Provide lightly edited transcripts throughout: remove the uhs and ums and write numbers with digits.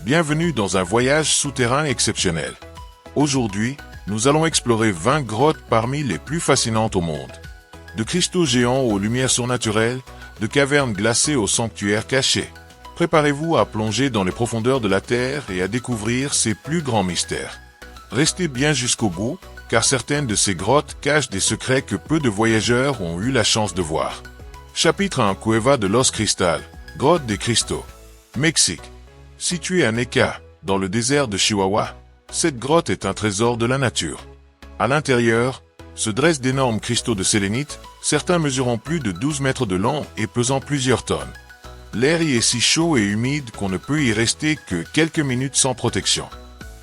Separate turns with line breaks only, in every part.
Bienvenue dans un voyage souterrain exceptionnel. Aujourd'hui, nous allons explorer 20 grottes parmi les plus fascinantes au monde. De cristaux géants aux lumières surnaturelles, de cavernes glacées aux sanctuaires cachés. Préparez-vous à plonger dans les profondeurs de la Terre et à découvrir ses plus grands mystères. Restez bien jusqu'au bout, car certaines de ces grottes cachent des secrets que peu de voyageurs ont eu la chance de voir. Chapitre 1. Cueva de los Cristal, grotte des cristaux. Mexique. Située à Neka, dans le désert de Chihuahua, cette grotte est un trésor de la nature. À l'intérieur, se dressent d'énormes cristaux de sélénite, certains mesurant plus de 12 mètres de long et pesant plusieurs tonnes. L'air y est si chaud et humide qu'on ne peut y rester que quelques minutes sans protection.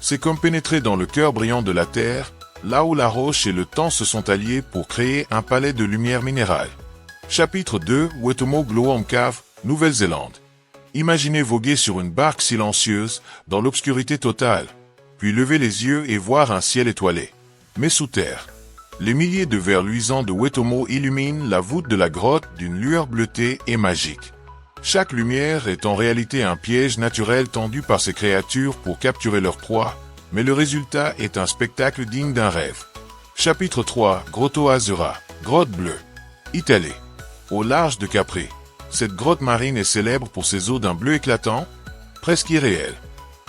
C'est comme pénétrer dans le cœur brillant de la Terre, là où la roche et le temps se sont alliés pour créer un palais de lumière minérale. Chapitre 2. Wetomo Glowworm Cave, Nouvelle-Zélande. Imaginez voguer sur une barque silencieuse, dans l'obscurité totale, puis lever les yeux et voir un ciel étoilé. Mais sous terre, les milliers de vers luisants de Wetomo illuminent la voûte de la grotte d'une lueur bleutée et magique. Chaque lumière est en réalité un piège naturel tendu par ces créatures pour capturer leur proie, mais le résultat est un spectacle digne d'un rêve. Chapitre 3. Grotto Azzurra, grotte bleue. Italie. Au large de Capri, cette grotte marine est célèbre pour ses eaux d'un bleu éclatant, presque irréel.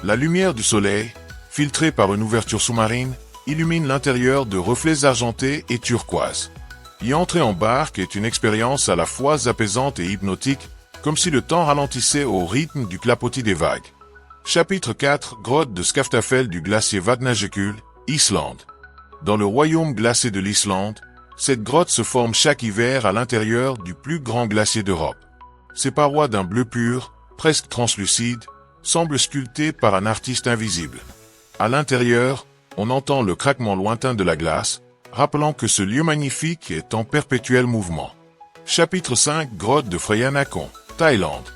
La lumière du soleil, filtrée par une ouverture sous-marine, illumine l'intérieur de reflets argentés et turquoises. Y entrer en barque est une expérience à la fois apaisante et hypnotique, comme si le temps ralentissait au rythme du clapotis des vagues. Chapitre 4. Grotte de Skaftafell du glacier Vatnajökull, Islande. Dans le royaume glacé de l'Islande, cette grotte se forme chaque hiver à l'intérieur du plus grand glacier d'Europe. Ses parois d'un bleu pur, presque translucide, semblent sculptées par un artiste invisible. À l'intérieur, on entend le craquement lointain de la glace, rappelant que ce lieu magnifique est en perpétuel mouvement. Chapitre 5. Grotte de Phrayanakon, Thaïlande.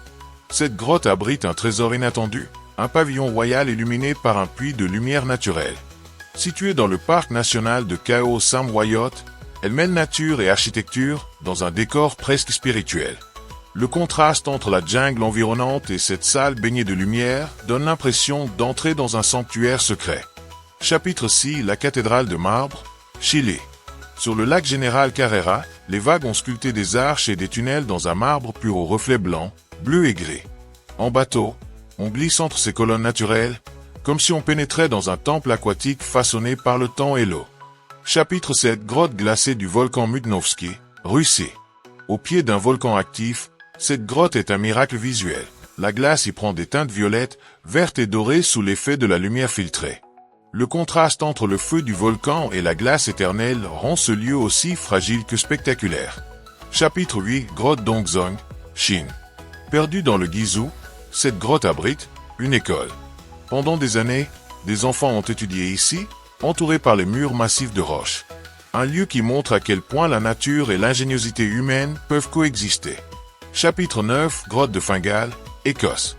Cette grotte abrite un trésor inattendu, un pavillon royal illuminé par un puits de lumière naturelle. Située dans le parc national de Khao Sam Wayot, elle mêle nature et architecture dans un décor presque spirituel. Le contraste entre la jungle environnante et cette salle baignée de lumière donne l'impression d'entrer dans un sanctuaire secret. Chapitre 6. La cathédrale de marbre, Chili. Sur le lac Général Carrera, les vagues ont sculpté des arches et des tunnels dans un marbre pur aux reflets blancs, bleus et gris. En bateau, on glisse entre ces colonnes naturelles, comme si on pénétrait dans un temple aquatique façonné par le temps et l'eau. Chapitre 7. Grotte glacée du volcan Mudnovski, Russie. Au pied d'un volcan actif, cette grotte est un miracle visuel. La glace y prend des teintes violettes, vertes et dorées sous l'effet de la lumière filtrée. Le contraste entre le feu du volcan et la glace éternelle rend ce lieu aussi fragile que spectaculaire. Chapitre 8. Grotte Dongzong, Chine. Perdue dans le Guizhou, cette grotte abrite une école. Pendant des années, des enfants ont étudié ici, entourés par les murs massifs de roches. Un lieu qui montre à quel point la nature et l'ingéniosité humaine peuvent coexister. Chapitre 9. Grotte de Fingal, Écosse.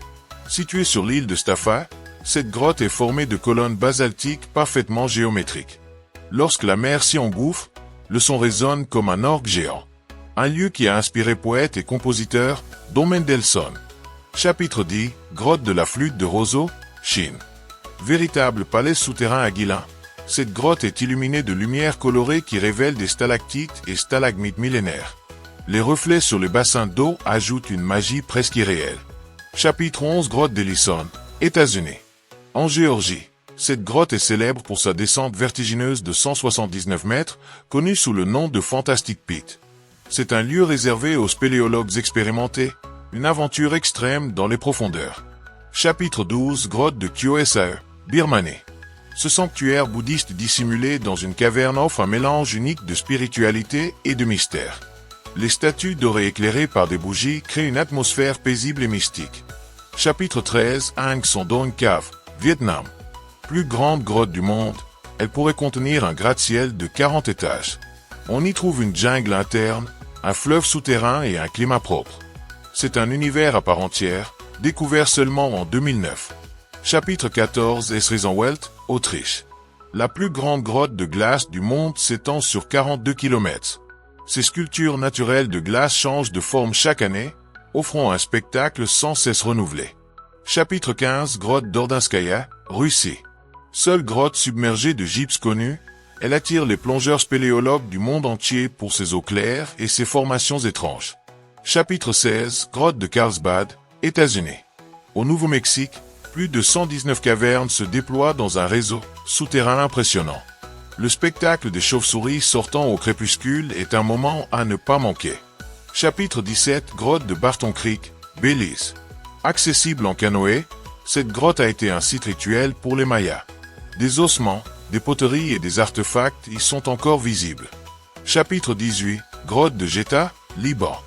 Située sur l'île de Staffa, cette grotte est formée de colonnes basaltiques parfaitement géométriques. Lorsque la mer s'y engouffre, le son résonne comme un orgue géant. Un lieu qui a inspiré poètes et compositeurs, dont Mendelssohn. Chapitre 10. Grotte de la flûte de Roseau, Chine. Véritable palais souterrain à Guilin, cette grotte est illuminée de lumières colorées qui révèlent des stalactites et stalagmites millénaires. Les reflets sur les bassins d'eau ajoutent une magie presque irréelle. Chapitre 11. Grotte d'Ellison, États-Unis. En Géorgie, cette grotte est célèbre pour sa descente vertigineuse de 179 mètres, connue sous le nom de Fantastic Pit. C'est un lieu réservé aux spéléologues expérimentés, une aventure extrême dans les profondeurs. Chapitre 12. Grotte de Kyoesae, Birmanie. Ce sanctuaire bouddhiste dissimulé dans une caverne offre un mélange unique de spiritualité et de mystère. Les statues dorées éclairées par des bougies créent une atmosphère paisible et mystique. Chapitre 13. Hang Son Doong Cave, Vietnam. Plus grande grotte du monde, elle pourrait contenir un gratte-ciel de 40 étages. On y trouve une jungle interne, un fleuve souterrain et un climat propre. C'est un univers à part entière, découvert seulement en 2009. Chapitre 14. Esrisenwelt, Autriche. La plus grande grotte de glace du monde s'étend sur 42 km. Ces sculptures naturelles de glace changent de forme chaque année, offrant un spectacle sans cesse renouvelé. Chapitre 15. Grotte d'Ordinskaya, Russie. Seule grotte submergée de gypse connue, elle attire les plongeurs spéléologues du monde entier pour ses eaux claires et ses formations étranges. Chapitre 16. Grotte de Carlsbad, États-Unis. Au Nouveau-Mexique, plus de 119 cavernes se déploient dans un réseau souterrain impressionnant. Le spectacle des chauves-souris sortant au crépuscule est un moment à ne pas manquer. Chapitre 17. Grotte de Barton Creek, Belize. Accessible en canoë, cette grotte a été un site rituel pour les Mayas. Des ossements, des poteries et des artefacts y sont encore visibles. Chapitre 18. Grotte de Geta, Liban.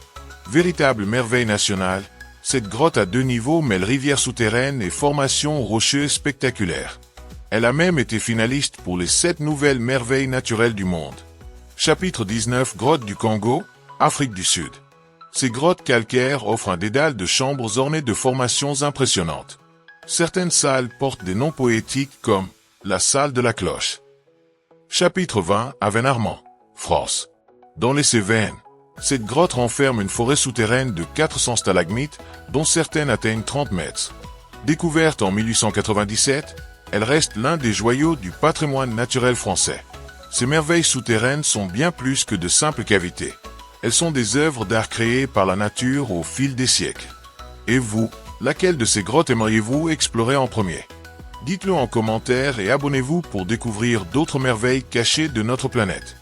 Véritable merveille nationale, cette grotte à 2 niveaux mêle rivières souterraines et formations rocheuses spectaculaires. Elle a même été finaliste pour les 7 nouvelles merveilles naturelles du monde. Chapitre 19. Grotte du Congo, Afrique du Sud. Ces grottes calcaires offrent un dédale de chambres ornées de formations impressionnantes. Certaines salles portent des noms poétiques comme la salle de la cloche. Chapitre 20. Avenarmont, France. Dans les Cévennes, cette grotte renferme une forêt souterraine de 400 stalagmites, dont certaines atteignent 30 mètres. Découverte en 1897, elle reste l'un des joyaux du patrimoine naturel français. Ces merveilles souterraines sont bien plus que de simples cavités. Elles sont des œuvres d'art créées par la nature au fil des siècles. Et vous, laquelle de ces grottes aimeriez-vous explorer en premier? Dites-le en commentaire et abonnez-vous pour découvrir d'autres merveilles cachées de notre planète.